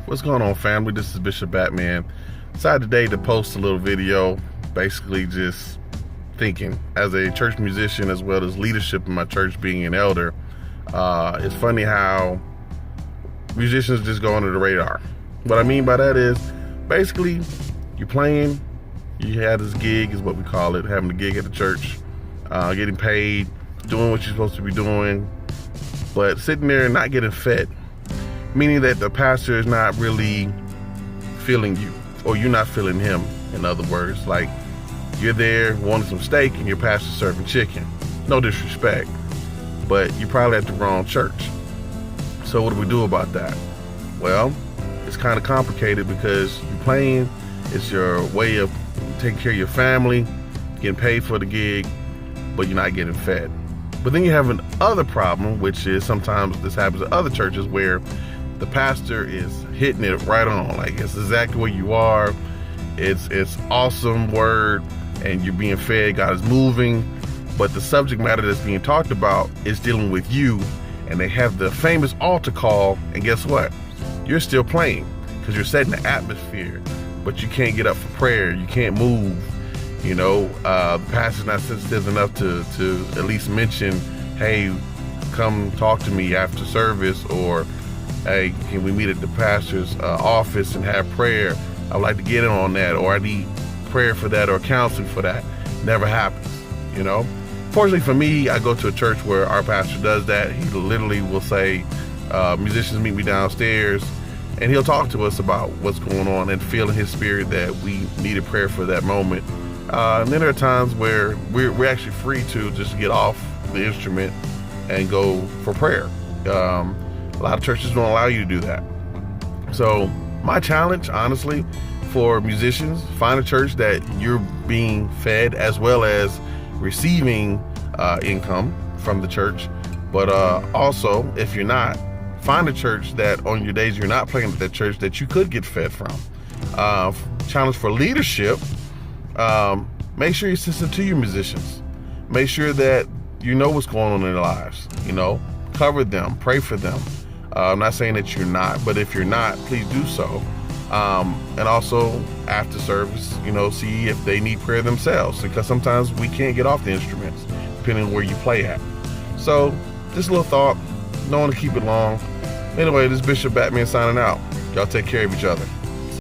What's going on, family? This is Bishop Batman. Decided today to post a little video, basically just thinking as a church musician as well as leadership in my church, being an elder. It's funny how musicians just go under the radar. What I mean by that is basically you're playing, you had this gig is what we call it, having a gig at the church, getting paid, doing what you're supposed to be doing, but sitting there and not getting fed. Meaning that the pastor is not really feeling you, or you're not feeling him, in other words. Like, you're there wanting some steak and your pastor's serving chicken. No disrespect, but you're probably at the wrong church. So what do we do about that? Well, it's kind of complicated because you're playing, it's your way of taking care of your family, getting paid for the gig, but you're not getting fed. But then you have an other problem, which is sometimes this happens at other churches where the pastor is hitting it right on, like it's exactly where you are. It's awesome word, and you're being fed. God is moving, but the subject matter that's being talked about is dealing with you, and they have the famous altar call. And guess what? You're still playing because you're setting the atmosphere, but you can't get up for prayer. You can't move. You know, the pastor's not sensitive enough to at least mention, hey, come talk to me after service, or hey, can we meet at the pastor's office and have prayer? I'd like to get in on that, or I need prayer for that or counseling for that. Never happens, you know? Fortunately for me, I go to a church where our pastor does that. He literally will say, musicians meet me downstairs, and he'll talk to us about what's going on and feel in his spirit that we need a prayer for that moment. And then there are times where we're actually free to just get off the instrument and go for prayer. A lot of churches don't allow you to do that. So my challenge, honestly, for musicians, find a church that you're being fed as well as receiving income from the church. But also, if you're not, find a church that on your days you're not playing at that church that you could get fed from. Challenge for leadership, make sure you're sensitive to your musicians. Make sure that you know what's going on in their lives. You know, cover them, pray for them. I'm not saying that you're not, but if you're not, please do so. And also, after service, you know, see if they need prayer themselves, because sometimes we can't get off the instruments, depending on where you play at. So, just a little thought, don't want to keep it long. Anyway, this is Bishop Batman signing out. Y'all take care of each other.